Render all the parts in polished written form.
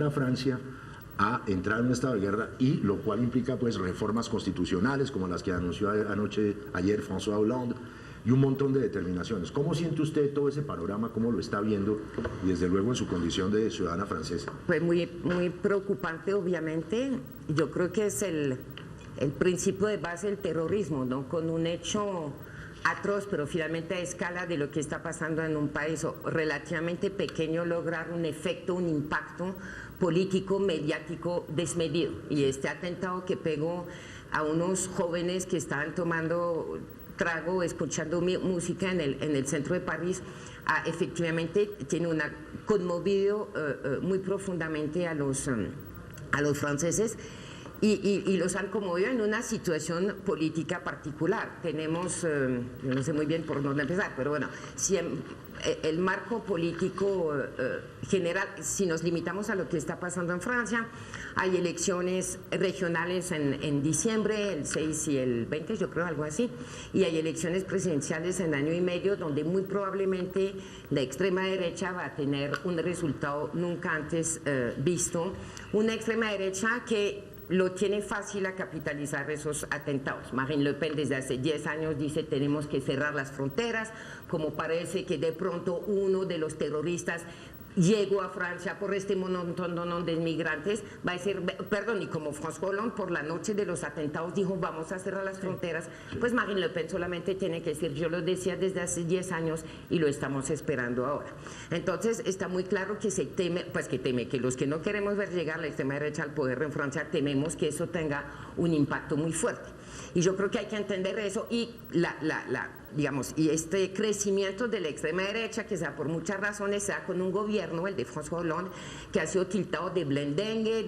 a Francia a entrar en un estado de guerra, y lo cual implica pues reformas constitucionales como las que anunció ayer François Hollande, y un montón de determinaciones. ¿Cómo siente usted todo ese panorama? ¿Cómo lo está viendo? Y desde luego en su condición de ciudadana francesa. Pues muy preocupante, obviamente. Yo creo que es el principio de base del terrorismo, ¿no? Con un hecho atroz, pero finalmente a escala de lo que está pasando en un país relativamente pequeño, lograr un efecto, un impacto político, mediático desmedido. Y este atentado que pegó a unos jóvenes que estaban tomando trago, escuchando música en el centro de París, efectivamente tiene conmovido muy profundamente a los franceses. Y los han conmovido en una situación política particular. Tenemos, yo no sé muy bien por dónde empezar, pero bueno, si el marco político general, si nos limitamos a lo que está pasando en Francia, hay elecciones regionales en diciembre, el 6 y el 20, yo creo, algo así, y hay elecciones presidenciales en año y medio, donde muy probablemente la extrema derecha va a tener un resultado nunca antes visto, una extrema derecha que lo tiene fácil a capitalizar esos atentados. Marine Le Pen desde hace 10 años dice tenemos que cerrar las fronteras, como parece que de pronto uno de los terroristas llegó a Francia por este montón de inmigrantes, va a decir, perdón, y como François Hollande por la noche de los atentados dijo vamos a cerrar las fronteras, pues Marine Le Pen solamente tiene que decir yo lo decía desde hace 10 años y lo estamos esperando ahora. Entonces está muy claro que se teme, pues que los que no queremos ver llegar la extrema derecha al poder en Francia, tememos que eso tenga un impacto muy fuerte. Y yo creo que hay que entender eso y digamos, y este crecimiento de la extrema derecha, que sea por muchas razones, sea con un gobierno, el de François Hollande, que ha sido tiltado de blendengue,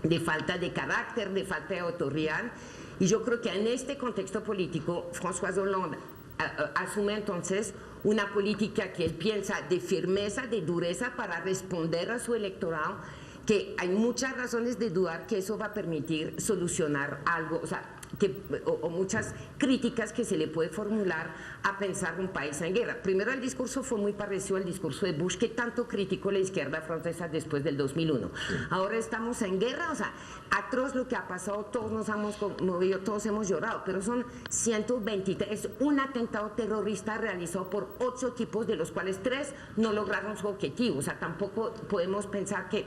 de falta de carácter, de falta de autoridad. Y yo creo que en este contexto político, François Hollande asume entonces una política que él piensa de firmeza, de dureza para responder a su electorado, que hay muchas razones de dudar que eso va a permitir solucionar algo, o muchas críticas que se le puede formular a pensar un país en guerra. Primero, el discurso fue muy parecido al discurso de Bush, que tanto criticó la izquierda francesa después del 2001. Sí. Ahora estamos en guerra, atroz lo que ha pasado, todos nos hemos conmovido, todos hemos llorado, pero son 123, un atentado terrorista realizado por 8 tipos, de los cuales 3 no lograron su objetivo. Tampoco podemos pensar que,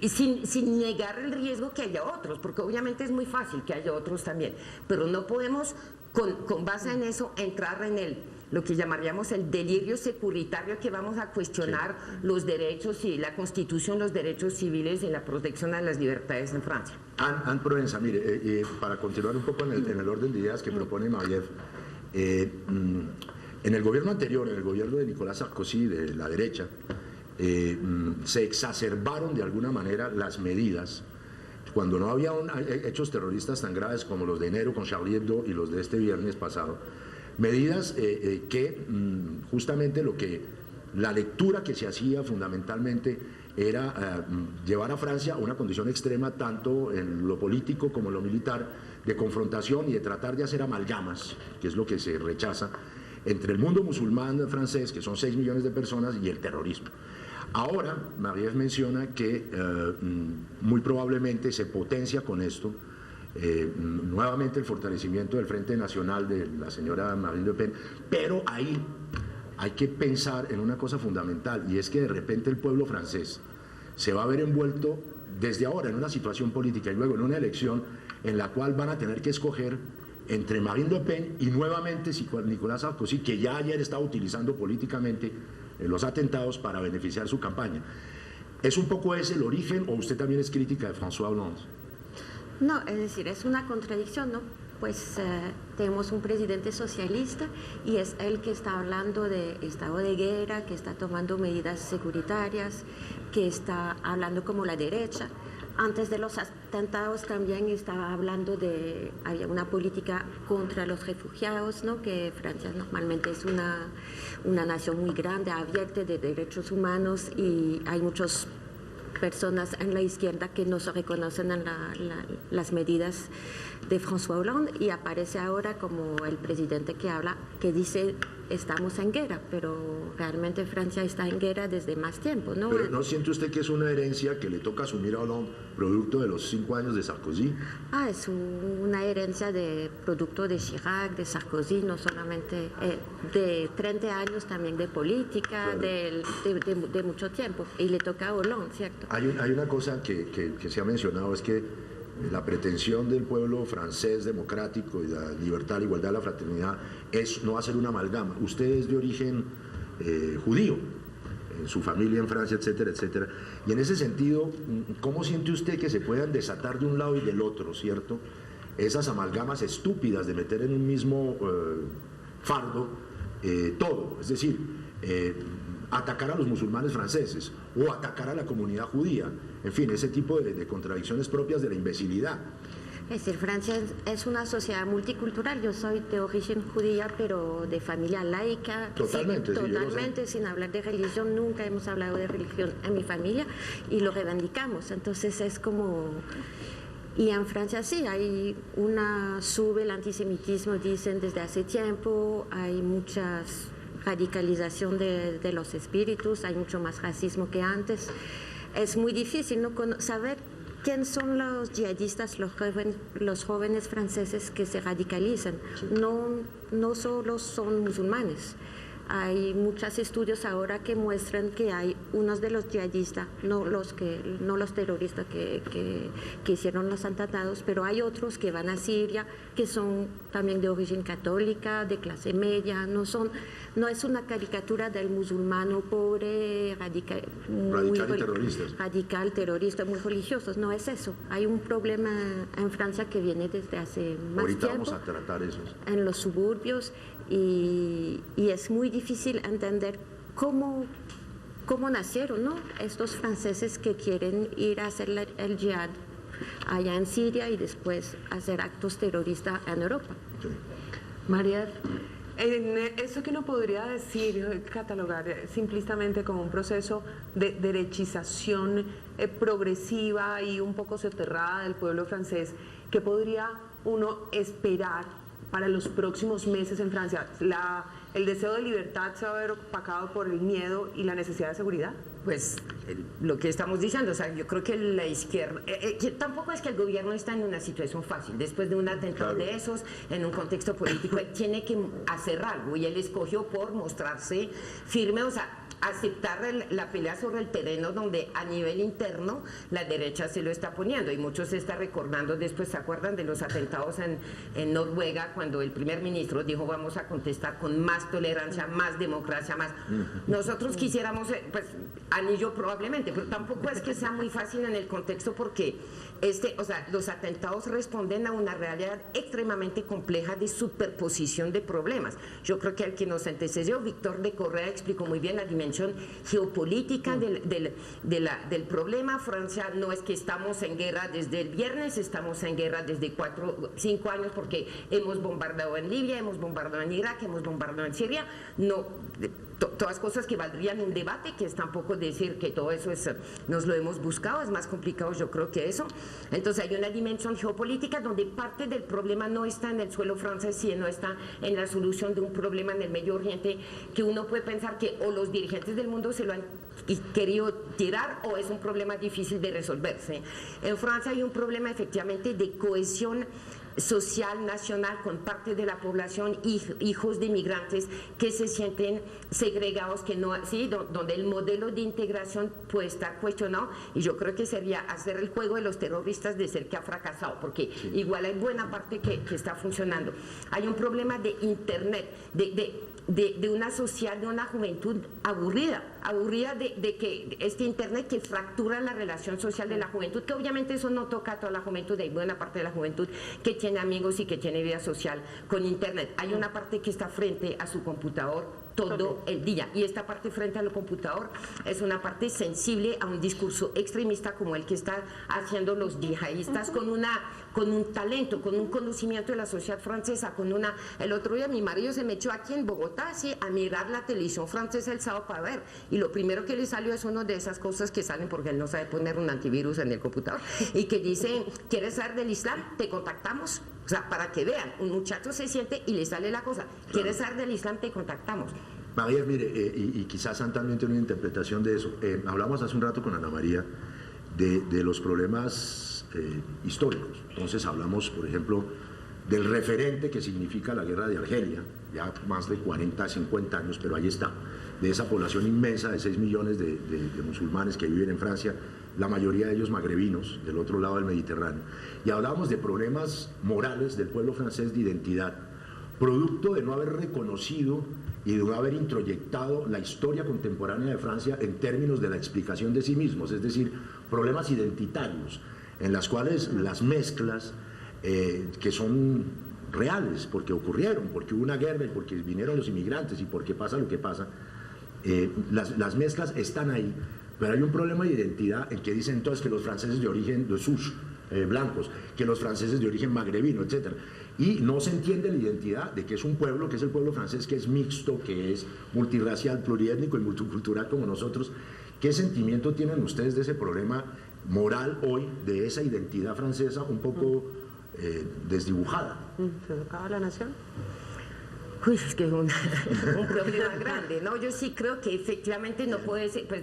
sin negar el riesgo que haya otros, porque obviamente es muy fácil que haya otros también, pero no podemos con base en eso entrar en lo que llamaríamos el delirio securitario, que vamos a cuestionar los derechos y la Constitución, los derechos civiles y la protección a las libertades en Francia. Anne Provenza, mire, para continuar un poco en el orden de ideas que propone Marie-Ève, en el gobierno anterior, en el gobierno de Nicolas Sarkozy, de la derecha, se exacerbaron de alguna manera las medidas cuando no había hechos terroristas tan graves como los de enero con Charlie Hebdo y los de este viernes pasado, medidas que justamente la lectura que se hacía fundamentalmente era llevar a Francia a una condición extrema, tanto en lo político como en lo militar, de confrontación y de tratar de hacer amalgamas, que es lo que se rechaza, entre el mundo musulmán francés, que son 6 millones de personas, y el terrorismo. Ahora, Marie-Ève menciona que muy probablemente se potencia con esto nuevamente el fortalecimiento del Frente Nacional de la señora Marine Le Pen, pero ahí hay que pensar en una cosa fundamental, y es que de repente el pueblo francés se va a ver envuelto desde ahora en una situación política y luego en una elección en la cual van a tener que escoger entre Marine Le Pen y nuevamente Nicolas Sarkozy, que ya ayer estaba utilizando políticamente los atentados para beneficiar su campaña. ¿Es un poco ese el origen, o usted también es crítica de François Hollande? No, es decir, es una contradicción, ¿no? Pues tenemos un presidente socialista y es él que está hablando de estado de guerra, que está tomando medidas securitarias, que está hablando como la derecha. Antes de los atentados también estaba hablando había una política contra los refugiados, ¿no? Que Francia normalmente es una nación muy grande, abierta de derechos humanos, y hay muchas personas en la izquierda que no se reconocen en las medidas de François Hollande, y aparece ahora como el presidente que dice estamos en guerra, pero realmente Francia está en guerra desde más tiempo, ¿no? Pero ¿no siente usted que es una herencia que le toca asumir a Hollande producto de los 5 años de Sarkozy? Es una herencia de producto de Chirac, de Sarkozy, no solamente de 30 años también de política, claro, de mucho tiempo, y le toca a Hollande, ¿cierto? Hay una cosa que se ha mencionado, es que la pretensión del pueblo francés democrático y la libertad, la igualdad, la fraternidad es no hacer una amalgama. Usted es de origen judío, en su familia en Francia, etcétera, etcétera. Y en ese sentido, ¿cómo siente usted que se puedan desatar de un lado y del otro, cierto? Esas amalgamas estúpidas de meter en un mismo fardo todo, es decir, atacar a los musulmanes franceses o atacar a la comunidad judía, en fin, ese tipo de contradicciones propias de la imbecilidad. Es decir, Francia es una sociedad multicultural. Yo soy de origen judía, pero de familia laica. Totalmente. Sí, totalmente, sin hablar de religión. Nunca hemos hablado de religión en mi familia y lo reivindicamos. Entonces es como... Y en Francia sí, sube el antisemitismo, dicen, desde hace tiempo. Hay mucha radicalización de los espíritus, hay mucho más racismo que antes. Es muy difícil, ¿no?, saber quién son los yihadistas, los jóvenes franceses que se radicalizan. No solo son musulmanes. Hay muchos estudios ahora que muestran que hay unos de los yihadistas, no los terroristas que hicieron los atentados, pero hay otros que van a Siria, que son también de origen católica, de clase media. No es una caricatura del musulmano pobre, radical terrorista, muy religioso. No es eso. Hay un problema en Francia que viene desde hace más Ahorita tiempo. Vamos a tratar eso. En los suburbios. Y es muy difícil entender cómo nacieron, ¿no?, estos franceses que quieren ir a hacer el jihad allá en Siria y después hacer actos terroristas en Europa. Sí. María, en eso que uno podría decir, catalogar simplistamente como un proceso de derechización progresiva y un poco soterrada del pueblo francés, ¿qué podría uno esperar para los próximos meses en Francia? ¿El deseo de libertad se va a ver opacado por el miedo y la necesidad de seguridad? Pues lo que estamos diciendo, o sea, yo creo que la izquierda, tampoco es que el gobierno está en una situación fácil, después de un atentado de esos, en un contexto político, tiene que hacer algo, y él escogió por mostrarse firme, o sea, aceptar la pelea sobre el terreno donde a nivel interno la derecha se lo está poniendo, y muchos se está recordando después, ¿se acuerdan de los atentados en Noruega, cuando el primer ministro dijo vamos a contestar con más tolerancia, más democracia, más... Nosotros quisiéramos, pues anillo probablemente, pero tampoco es que sea muy fácil en el contexto, porque los atentados responden a una realidad extremadamente compleja de superposición de problemas. Yo creo que el que nos antecedió, Víctor de Correa, explicó muy bien la dimensión geopolítica del problema. Francia no es que estamos en guerra desde el viernes, estamos en guerra desde 5 años, porque hemos bombardeado en Libia, hemos bombardeado en Irak, hemos bombardeado en Siria. No, todas cosas que valdrían un debate, que es tampoco decir que todo eso nos lo hemos buscado, es más complicado yo creo que eso. Entonces hay una dimensión geopolítica donde parte del problema no está en el suelo francés, sino está en la solución de un problema en el Medio Oriente, que uno puede pensar que o los dirigentes del mundo se lo han querido tirar, o es un problema difícil de resolverse. En Francia hay un problema efectivamente de cohesión social, nacional, con parte de la población, hijos de inmigrantes que se sienten segregados, que no, sí, donde el modelo de integración puede estar cuestionado, y yo creo que sería hacer el juego de los terroristas de ser que ha fracasado, porque igual hay buena parte que está funcionando. Hay un problema de internet, de una sociedad, de una juventud aburrida de que este internet que fractura la relación social de la juventud, que obviamente eso no toca a toda la juventud, hay buena parte de la juventud que tiene amigos y que tiene vida social con internet. Hay una parte que está frente a su computador todo el día, y esta parte frente al computador es una parte sensible a un discurso extremista como el que están haciendo los yihadistas, con un talento, con un conocimiento de la sociedad francesa, el otro día mi marido se me echó aquí en Bogotá, sí, a mirar la televisión francesa el sábado para ver, y lo primero que le salió es una de esas cosas que salen porque él no sabe poner un antivirus en el computador, y que dice, ¿quieres saber del Islam? Te contactamos. O sea, para que vean, un muchacho se siente y le sale la cosa. ¿Quieres saber del Islam? Te contactamos. María, mire, y quizás también tiene una interpretación de eso. Hablamos hace un rato con Ana María de los problemas históricos. Entonces hablamos, por ejemplo, del referente que significa la guerra de Argelia, ya más de 40, 50 años, pero ahí está, de esa población inmensa de 6 millones de musulmanes que viven en Francia, la mayoría de ellos magrebinos, del otro lado del Mediterráneo. Y hablábamos de problemas morales del pueblo francés de identidad, producto de no haber reconocido y de no haber introyectado la historia contemporánea de Francia en términos de la explicación de sí mismos, es decir, problemas identitarios, en las cuales las mezclas que son reales, porque ocurrieron, porque hubo una guerra y porque vinieron los inmigrantes y porque pasa lo que pasa, las mezclas están ahí, pero hay un problema de identidad en que dicen entonces que los franceses de origen de sus blancos, que los franceses de origen magrebino, etc. Y no se entiende la identidad de que es un pueblo, que es el pueblo francés, que es mixto, que es multirracial, pluriétnico y multicultural como nosotros. ¿Qué sentimiento tienen ustedes de ese problema moral hoy, de esa identidad francesa un poco desdibujada? ¿Se acaba la nación? Uy, es que es un problema grande, ¿no? Yo sí creo que efectivamente no puede ser, pues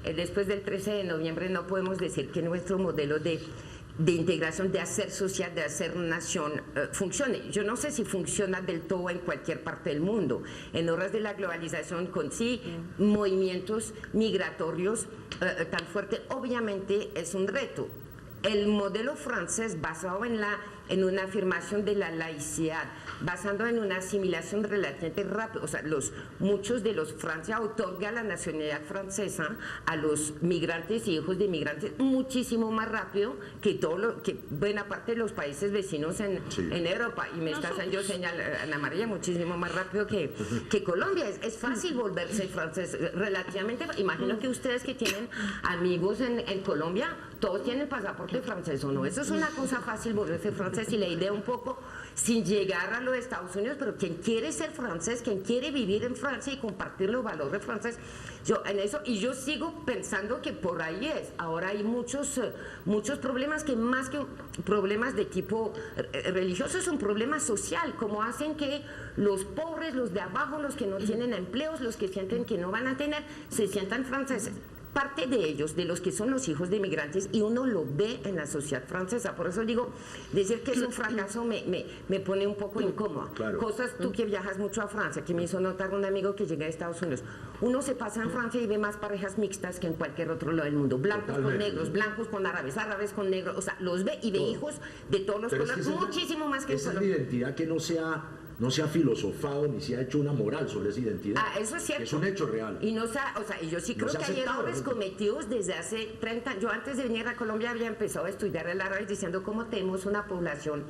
después del 13 de noviembre no podemos decir que nuestro modelo de integración, de hacer social, de hacer nación, funcione. Yo no sé si funciona del todo en cualquier parte del mundo. En horas de la globalización, con movimientos migratorios tan fuertes, obviamente es un reto. El modelo francés basado en una afirmación de la laicidad, basado en una asimilación relativamente rápida, o sea, muchos de los Francia otorga la nacionalidad francesa a los migrantes y hijos de migrantes muchísimo más rápido que que buena parte de los países vecinos en Europa, y me está haciendo señal Ana María, muchísimo más rápido que Colombia. Es fácil volverse francés relativamente. Imagino que ustedes que tienen amigos en Colombia, todos tienen pasaporte francés, ¿o no? Eso es una cosa fácil, volverse francés, y la idea un poco sin llegar a los Estados Unidos, pero quien quiere ser francés, quien quiere vivir en Francia y compartir los valores franceses, yo en eso, y yo sigo pensando que por ahí es. Ahora hay muchos problemas que más que problemas de tipo religioso, es un problema social, como hacen que los pobres, los de abajo, los que no tienen empleos, los que sienten que no van a tener, se sientan franceses. Parte de ellos, de los que son los hijos de inmigrantes, y uno lo ve en la sociedad francesa. Por eso digo, decir que es un fracaso me pone un poco incómoda. Claro. Cosas, tú que viajas mucho a Francia, que me hizo notar un amigo que llega a Estados Unidos, uno se pasa en Francia y ve más parejas mixtas que en cualquier otro lado del mundo, blancos con negros, blancos con árabes, árabes con negros, o sea, los ve y ve hijos de todos los colores, muchísimo más que esa es la identidad que no se ha filosofado ni se ha hecho una moral sobre esa identidad. Eso es cierto. Es un hecho real. Y y yo sí creo que hay errores cometidos desde hace 30 años. Yo antes de venir a Colombia había empezado a estudiar el árabe diciendo cómo tenemos una población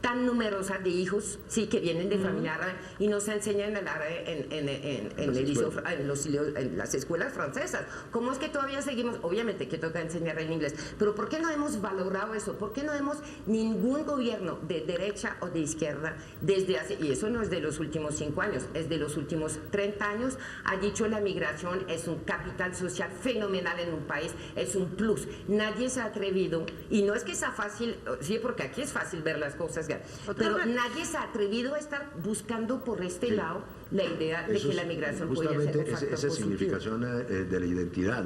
tan numerosa de hijos, que vienen de familia árabe, y no se enseñan el árabe en las escuelas francesas. ¿Cómo es que todavía seguimos? Obviamente que toca enseñar el inglés, pero ¿por qué no hemos valorado eso? ¿Por qué no hemos ningún gobierno de derecha o de izquierda desde hace, y eso no es de los últimos 5 años, es de los últimos 30 años, ha dicho la migración es un capital social fenomenal en un país, es un plus? Nadie se ha atrevido, y no es que sea fácil, sí, porque aquí es fácil ver las cosas, pero nadie se ha atrevido a estar buscando por este lado la idea de que la migración puede ser un factor esa positivo. significación de la identidad,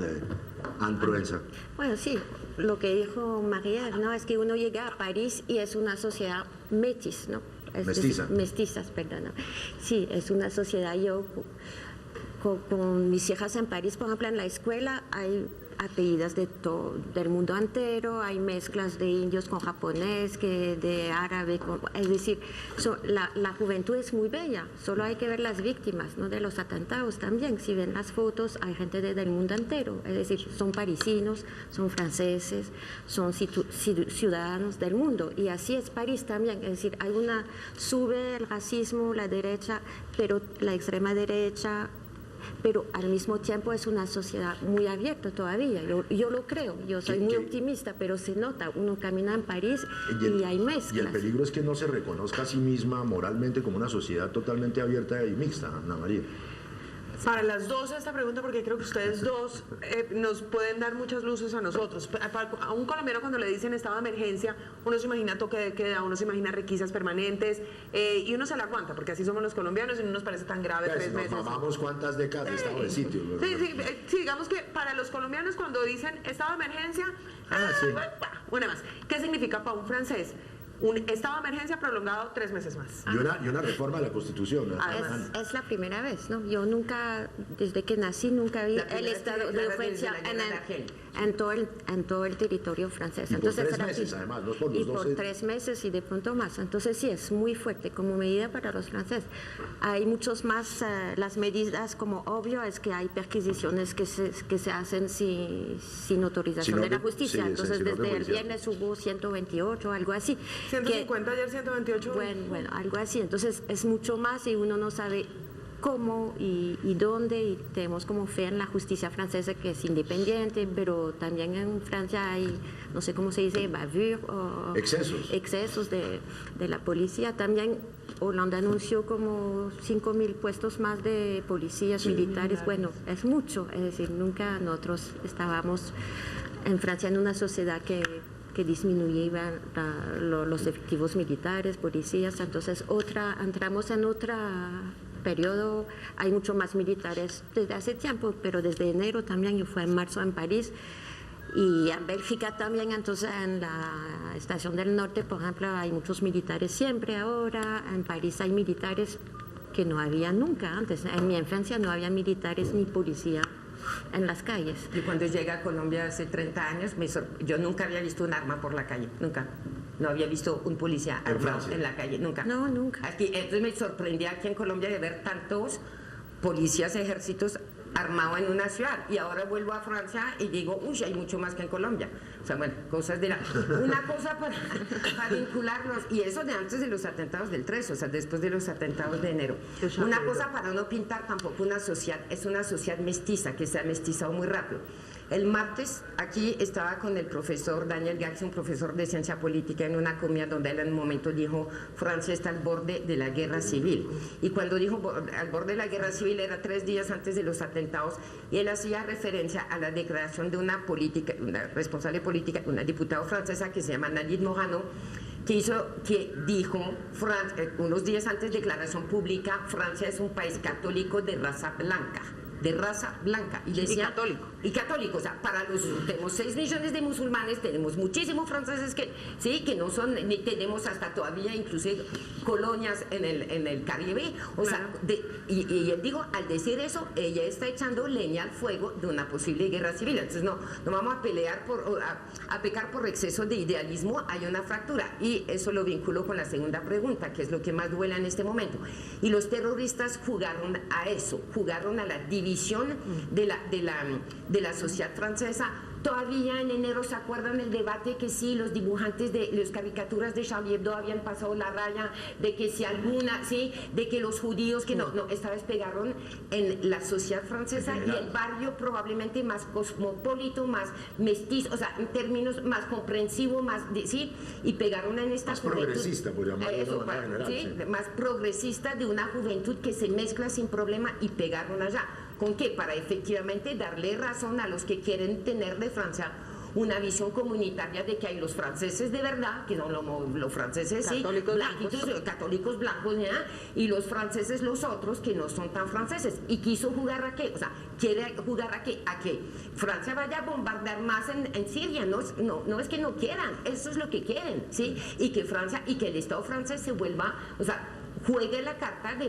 Anne Provenza. Bueno, sí, lo que dijo María, ¿no? Es que uno llega a París y es una sociedad metis, ¿no? Mestizas, perdón. Sí, es una sociedad. Yo con mis hijas en París, por ejemplo, en la escuela hay apellidas del mundo entero, hay mezclas de indios con japonés, de árabe, es decir, la juventud es muy bella, solo hay que ver las víctimas, ¿no? De los atentados también. Si ven las fotos, hay gente del mundo entero, es decir, son parisinos, son franceses, son ciudadanos del mundo, y así es París también, es decir, sube el racismo, la derecha, pero la extrema derecha, pero al mismo tiempo es una sociedad muy abierta todavía. Yo lo creo, yo soy muy optimista, pero se nota, uno camina en París y hay mezclas. Y el peligro es que no se reconozca a sí misma moralmente como una sociedad totalmente abierta y mixta, Ana María. Para las dos esta pregunta, porque creo que ustedes dos nos pueden dar muchas luces a nosotros. A un colombiano cuando le dicen estado de emergencia, uno se imagina toque de queda, uno se imagina requisas permanentes y uno se la aguanta, porque así somos los colombianos y no nos parece tan grave Pues, 3 meses. nos mamamos cuántas décadas de estado de sitio. Sí, digamos que para los colombianos cuando dicen estado de emergencia, Sí. una más. ¿Qué significa para un francés? Un estado de emergencia prolongado 3 meses más. Y una reforma de la Constitución, ¿no? Es la primera vez, ¿no? Yo nunca, desde que nací, nunca vi La primera el estado vez que de declaras urgencia desde la guerra de Argel. en todo el territorio francés. Y por Entonces, 3 era meses, así. además, no por los Y por 12. 3 meses y de pronto más. Entonces sí, es muy fuerte como medida para los franceses. Hay muchos más, las medidas como obvio es que hay perquisiciones que se hacen sin autorización de la justicia. sí, Entonces sin orden desde el judicial. viernes hubo 128, algo así. 150 ayer, 128. Bueno, algo así. Entonces es mucho más y uno no sabe cómo y dónde, y tenemos como fe en la justicia francesa que es independiente, pero también en Francia hay, no sé cómo se dice, bavure o excesos de la policía. También Hollande anunció como 5.000 puestos más de policías militares. Bueno, es mucho, es decir, nunca nosotros estábamos en Francia en una sociedad que disminuían los efectivos militares, policías. Entonces entramos en otro periodo, hay mucho más militares desde hace tiempo, pero desde enero también, yo fui en marzo en París y en Bélgica también. Entonces en la estación del norte, por ejemplo, hay muchos militares siempre ahora. En París hay militares que no había nunca antes. En mi infancia no había militares ni policía en las calles. Yo cuando llegué a Colombia hace 30 años, yo nunca había visto un arma por la calle, nunca. No había visto un policía armado en la calle, nunca. No, nunca. Entonces me sorprendía aquí en Colombia de ver tantos policías, ejércitos armados en una ciudad. Y ahora vuelvo a Francia y digo, uy, hay mucho más que en Colombia. O sea, bueno, cosas de la... Una cosa para vincularlos, y eso de antes de los atentados del 3, o sea, después de los atentados de enero. Una cosa para no pintar tampoco una sociedad, es una sociedad mestiza, que se ha mestizado muy rápido. El martes aquí estaba con el profesor Daniel Gax, un profesor de ciencia política, en una comida donde él en un momento dijo, Francia está al borde de la guerra civil. Y cuando dijo al borde de la guerra civil era 3 días antes de los atentados, y él hacía referencia a la declaración de una responsable política, una diputada francesa que se llama Nadine Morano, que dijo, unos días antes, declaración pública, Francia es un país católico de raza blanca. Y decía, católico, o sea, tenemos 6 millones de musulmanes, tenemos muchísimos franceses que no son, ni tenemos hasta todavía inclusive colonias en el Caribe, o sea, y él dijo, al decir eso, ella está echando leña al fuego de una posible guerra civil. Entonces no vamos a pelear a pecar por exceso de idealismo, hay una fractura, y eso lo vinculo con la segunda pregunta, que es lo que más duele en este momento. Y los terroristas jugaron a eso, jugaron a la división de la sociedad francesa. Todavía en enero se acuerdan el debate que sí, los dibujantes de las caricaturas de Charlie Hebdo habían pasado la raya, de que si de que los judíos, que no, esta vez pegaron en la sociedad francesa y el barrio probablemente más cosmopolito, más mestizo, o sea, en términos más comprensivo, y pegaron en esta más juventud. Progresista, por llamarlo de una manera general. Más progresista, de una juventud que se mezcla sin problema, y pegaron allá. ¿Con qué? Para efectivamente darle razón a los que quieren tener de Francia una visión comunitaria de que hay los franceses de verdad, que son los franceses católicos blancos, ¿ya? Y los franceses los otros que no son tan franceses. ¿Y quiso jugar a qué? O sea, quiere jugar a qué? A que Francia vaya a bombardear más en Siria. No es que no quieran, eso es lo que quieren, ¿sí? Y que el Estado francés se vuelva, o sea, juegue la carta de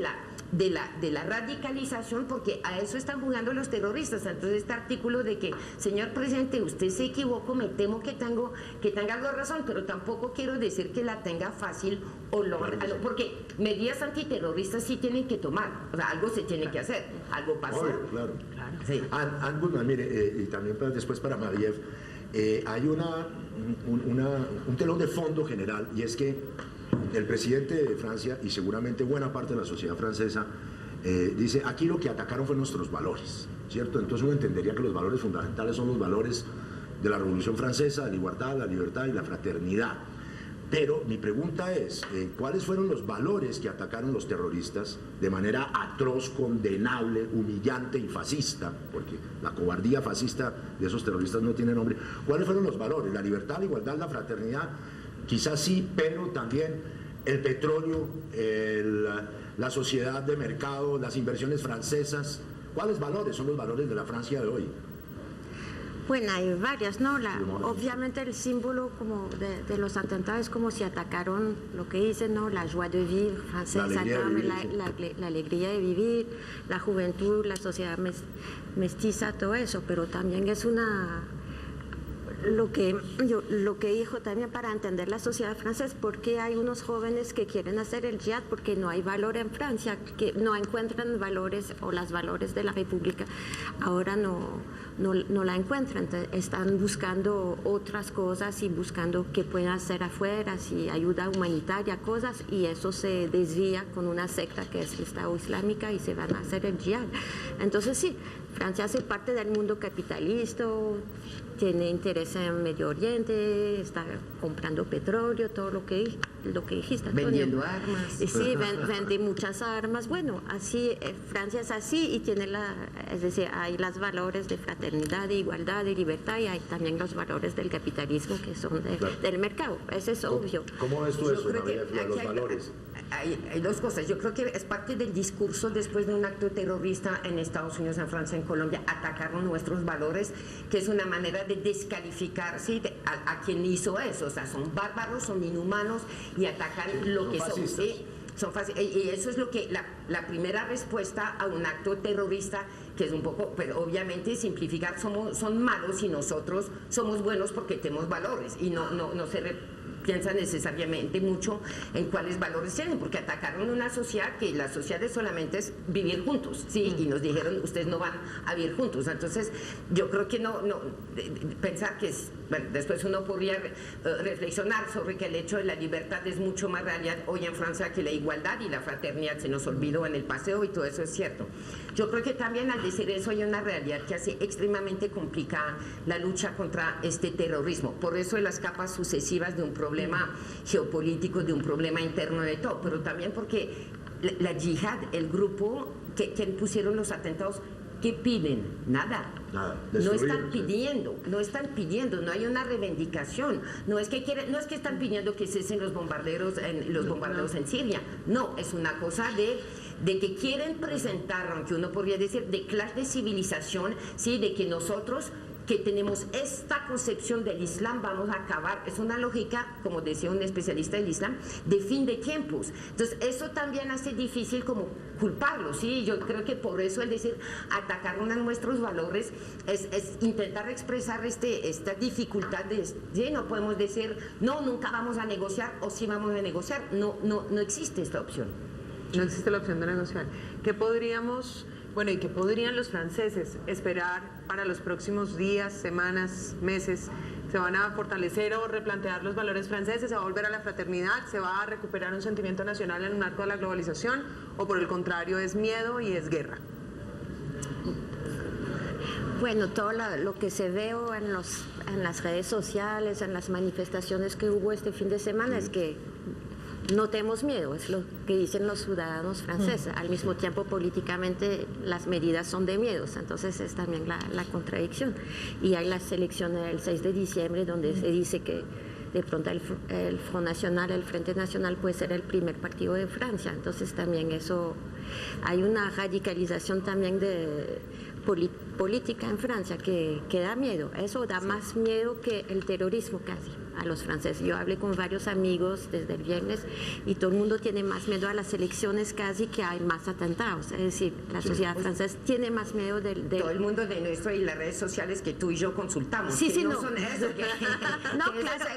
la radicalización, porque a eso están jugando los terroristas. Entonces este artículo de que, señor presidente, usted se equivocó, me temo que tenga algo de razón, pero tampoco quiero decir que la tenga fácil porque medidas antiterroristas sí tienen que tomar, o sea, algo se tiene que hacer, algo pasa. Claro. Sí. Anne Goodman, mire, y también después para Madiev, hay un telón de fondo general, y es que el presidente de Francia, y seguramente buena parte de la sociedad francesa, dice, aquí lo que atacaron fue nuestros valores, ¿cierto? Entonces uno entendería que los valores fundamentales son los valores de la Revolución Francesa, la igualdad, la libertad y la fraternidad. Pero mi pregunta es, ¿cuáles fueron los valores que atacaron los terroristas de manera atroz, condenable, humillante y fascista? Porque la cobardía fascista de esos terroristas no tiene nombre. ¿Cuáles fueron los valores? La libertad, la igualdad, la fraternidad, quizás sí, pero también el petróleo, la sociedad de mercado, las inversiones francesas. ¿Cuáles valores son los valores de la Francia de hoy? Bueno, hay varias, ¿no? Obviamente el símbolo como de los atentados es como si atacaron lo que dicen, ¿no? La joie de vivre francesa, la alegría de vivir, la juventud, la sociedad mestiza, todo eso, pero también es lo que dijo también para entender la sociedad francesa, porque hay unos jóvenes que quieren hacer el jihad porque no hay valor en Francia, que no encuentran valores o los valores de la República, ahora no la encuentran, están buscando otras cosas y buscando qué pueden hacer afuera, si ayuda humanitaria, cosas, y eso se desvía con una secta que es el Estado Islámica y se van a hacer el jihad. Entonces sí, Francia hace parte del mundo capitalista, tiene interés en Medio Oriente, está comprando petróleo, todo lo que dijiste, Antonio. Vendiendo armas. Sí, vende muchas armas. Bueno, así Francia es así y tiene es decir, hay los valores de fraternidad, de igualdad, de libertad, y hay también los valores del capitalismo que son del mercado. Eso es obvio. ¿Cómo ves tú eso, María, los valores? Hay dos cosas. Yo creo que es parte del discurso después de un acto terrorista en Estados Unidos, en Francia, en Colombia, atacaron nuestros valores, que es una manera de descalificar, ¿sí?, a quien hizo eso. O sea, son bárbaros, son inhumanos y atacan lo que son. ¿Sí? Y eso es lo que la primera respuesta a un acto terrorista, que es un poco, pero obviamente simplificar, son malos y nosotros somos buenos porque tenemos valores, y no se piensa necesariamente mucho en cuáles valores tienen, porque atacaron una sociedad que la sociedad solamente es vivir juntos, ¿sí? Y nos dijeron, ustedes no van a vivir juntos. Entonces, yo creo que pensar que bueno, después uno podría reflexionar sobre que el hecho de la libertad es mucho más realidad hoy en Francia que la igualdad, y la fraternidad se nos olvidó en el paseo, y todo eso es cierto. Yo creo que también al decir eso hay una realidad que hace extremadamente complicada la lucha contra este terrorismo. Por eso de las capas sucesivas de un problema geopolítico, de un problema interno de todo, pero también porque la yihad, el grupo que pusieron los atentados, ¿qué piden? Nada. No están pidiendo, no hay una reivindicación. No es que están pidiendo que cesen los bombarderos en Siria. No, es una cosa de que quieren presentar, aunque uno podría decir, de clase de civilización, ¿sí?, de que nosotros que tenemos esta concepción del Islam vamos a acabar. Es una lógica, como decía un especialista del Islam, de fin de tiempos. Entonces eso también hace difícil como culparlo, ¿sí? Yo creo que por eso el decir atacar uno de nuestros valores es intentar expresar esta dificultad de, ¿sí?, no podemos decir no, nunca vamos a negociar, o sí vamos a negociar. No existe esta opción. No existe la opción de negociar. ¿Qué podrían los franceses esperar para los próximos días, semanas, meses? ¿Se van a fortalecer o replantear los valores franceses? ¿Se va a volver a la fraternidad? ¿Se va a recuperar un sentimiento nacional en un marco de la globalización? ¿O por el contrario es miedo y es guerra? Bueno, todo lo que se veo en las redes sociales, en las manifestaciones que hubo este fin de semana, es que no tenemos miedo, es lo que dicen los ciudadanos franceses. Al mismo tiempo, políticamente, las medidas son de miedos, entonces es también la contradicción. Y hay las elecciones del 6 de diciembre, donde se dice que de pronto el Front National, el Frente Nacional, puede ser el primer partido de Francia. Entonces también eso, hay una radicalización también de política en Francia que da miedo. Eso da más miedo que el terrorismo casi a los franceses. Yo hablé con varios amigos desde el viernes y todo el mundo tiene más miedo a las elecciones casi que hay más atentados. Es decir, la sociedad francesa tiene más miedo del... Todo el mundo de nuestro y las redes sociales que tú y yo consultamos. Sí, que no son eso.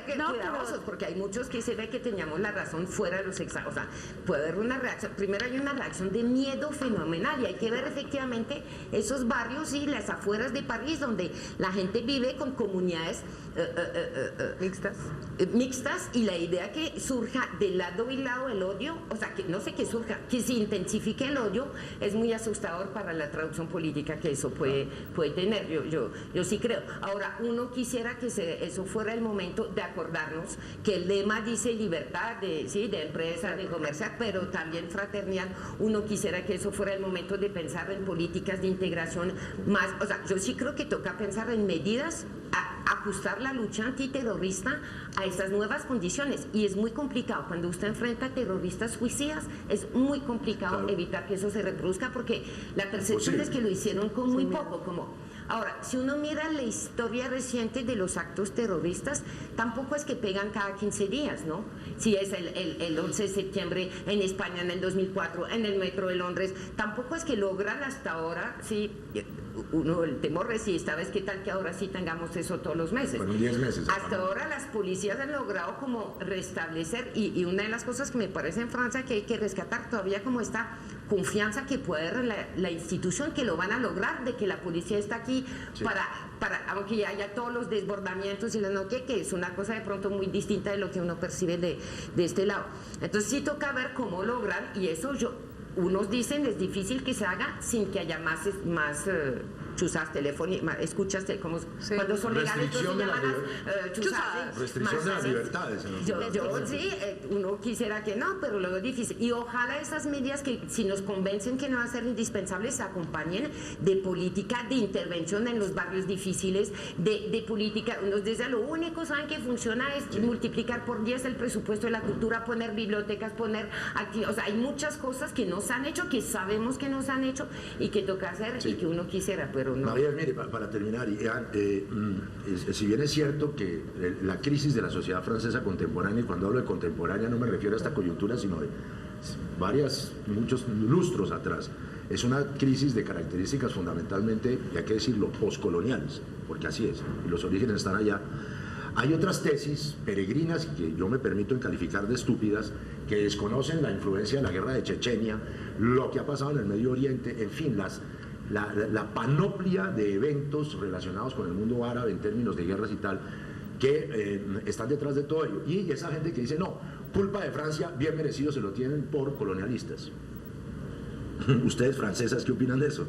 Cuidadosos, pero... porque hay muchos que se ve que teníamos la razón fuera de los exámenes. O sea, puede haber una reacción. Primero hay una reacción de miedo fenomenal y hay que ver efectivamente esos barrios y las afueras de París donde la gente vive con comunidades mixtas, y la idea que surja del lado y lado el odio, o sea, que no sé que surja, que se intensifique el odio, es muy asustador para la traducción política que eso puede tener. Yo sí creo. Ahora, uno quisiera que eso fuera el momento de acordarnos que el lema dice libertad de empresa, de comercio, pero también fraternidad. Uno quisiera que eso fuera el momento de pensar en políticas de integración más, o sea, yo sí creo que toca pensar en medidas ajustar la lucha antiterrorista a estas nuevas condiciones, y es muy complicado cuando usted enfrenta a terroristas suicidas, es muy complicado evitar que eso se reproduzca, porque la percepción es que lo hicieron con muy poco. Ahora, si uno mira la historia reciente de los actos terroristas, tampoco es que pegan cada 15 días, ¿no? Si es el 11 de septiembre en España en el 2004, en el metro de Londres, tampoco es que logran hasta ahora, sí, el temor es esta vez, ¿qué tal que ahora sí tengamos eso todos los meses? Bueno, 10 meses. Hasta ahora las policías han logrado como restablecer, y una de las cosas que me parece en Francia que hay que rescatar todavía como esta confianza que puede dar la institución, que lo van a lograr, de que la policía está aquí para aunque ya haya todos los desbordamientos y la no que es una cosa de pronto muy distinta de lo que uno percibe de este lado. Entonces sí toca ver cómo lograr, y eso unos dicen es difícil que se haga sin que haya más chuzas telefónicas, escuchas como cuando son legales, restricción de chuzas, restricción de las libertades. Sí, uno quisiera que no, pero luego es difícil, y ojalá esas medidas que si nos convencen que no van a ser indispensables se acompañen de política de intervención en los barrios difíciles, de política. Nos dice lo único saben que funciona es multiplicar por 10 el presupuesto de la cultura, poner bibliotecas, poner o sea, hay muchas cosas que no se han hecho, que sabemos que no se han hecho y que toca hacer y que uno quisiera, pero no. María, mire, para terminar, si bien es cierto que la crisis de la sociedad francesa contemporánea, y cuando hablo de contemporánea no me refiero a esta coyuntura, sino de muchos lustros atrás, es una crisis de características fundamentalmente, y hay que decirlo, poscoloniales, porque así es, y los orígenes están allá. Hay otras tesis peregrinas que yo me permito calificar de estúpidas, que desconocen la influencia de la guerra de Chechenia, lo que ha pasado en el Medio Oriente, en fin, la panoplia de eventos relacionados con el mundo árabe en términos de guerras y tal, que están detrás de todo ello. Y esa gente que dice, no, culpa de Francia, bien merecido se lo tienen por colonialistas. ¿Ustedes francesas qué opinan de eso?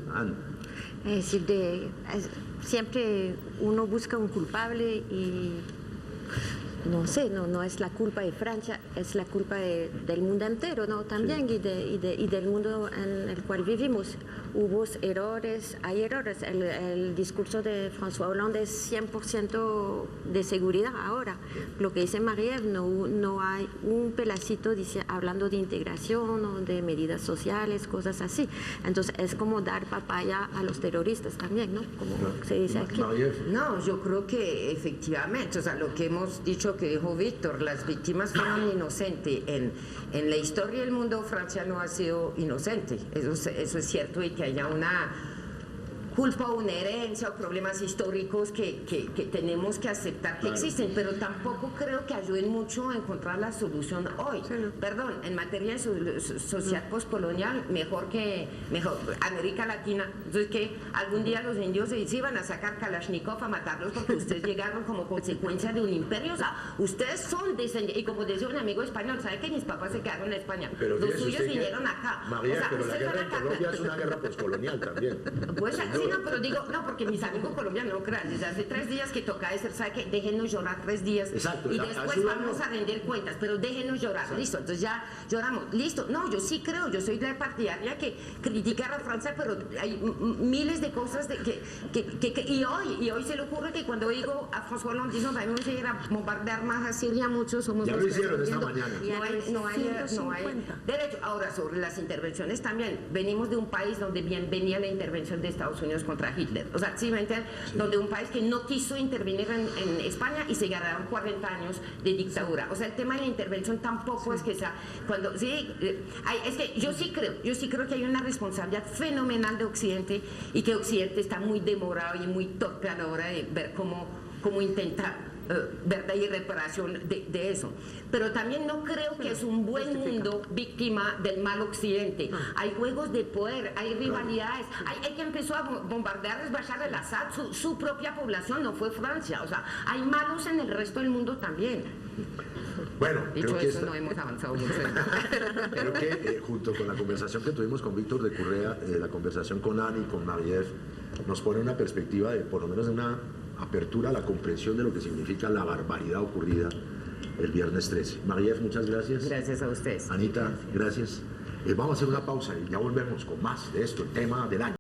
Es decir, siempre uno busca un culpable y no sé, no es la culpa de Francia, es la culpa del mundo entero, ¿no? También, sí. y del mundo en el cual vivimos. Hubo errores, hay errores. El discurso de François Hollande es 100% de seguridad ahora. Lo que dice María, no hay un pedacito hablando de integración o de medidas sociales, cosas así. Entonces es como dar papaya a los terroristas también, ¿no? Como se dice aquí. No, yo creo que efectivamente, o sea, lo que hemos dicho que dijo Víctor, las víctimas fueron inocentes. En la historia del mundo Francia no ha sido inocente, eso es cierto, y que haya una culpa o una herencia o problemas históricos que tenemos que aceptar que existen, pero tampoco creo que ayuden mucho a encontrar la solución hoy. Sí, no. Perdón, en materia de sociedad postcolonial, mejor América Latina. Entonces, que algún día los indios se iban a sacar Kalashnikov a matarlos porque ustedes llegaron como consecuencia de un imperio. O sea, ustedes son descendientes, y como decía un amigo español, ¿sabe que mis papás se quedaron en España? Pero los suyos vinieron acá. María, o sea, pero la guerra en Colombia es una guerra postcolonial también. Pues sí, no, pero digo, no, porque mis amigos colombianos no crean, desde hace 3 días que toca decir, ¿sabe qué? Déjenos llorar 3 días. Exacto, y después vamos a rendir cuentas, pero déjenos llorar. Exacto. Listo, entonces ya lloramos. Listo, no, yo sí creo, yo soy la partidaria que criticar a Francia, pero hay miles de cosas y hoy se le ocurre que cuando digo a François Hollande, dice, vamos a ir a bombardear más a Siria, muchos somos ya los lo hicieron esta mañana. No hay derecho. Ahora, sobre las intervenciones también, venimos de un país donde bien venía la intervención de Estados Unidos contra Hitler, o sea, donde un país que no quiso intervenir en España y se ganaron 40 años de dictadura. O sea, el tema de la intervención tampoco es que sea es que yo sí creo que hay una responsabilidad fenomenal de Occidente, y que Occidente está muy demorado y muy torpe a la hora de ver cómo intenta verdad y reparación de eso. Pero también no creo que es un buen mundo víctima del mal occidente. Hay juegos de poder, hay rivalidades, hay que empezó a bombardear Bashar al-Assad, su propia población, no fue Francia. O sea, hay malos en el resto del mundo también. Bueno, Dicho creo que eso, no hemos avanzado mucho. creo que junto con la conversación que tuvimos con Víctor de Correa, la conversación con Ani y con Marie-Ève, nos pone una perspectiva de, por lo menos, de una apertura a la comprensión de lo que significa la barbaridad ocurrida el viernes 13. Marie-Ève, muchas gracias. Gracias a ustedes. Anita, gracias. Vamos a hacer una pausa y ya volvemos con más de esto, el tema del año.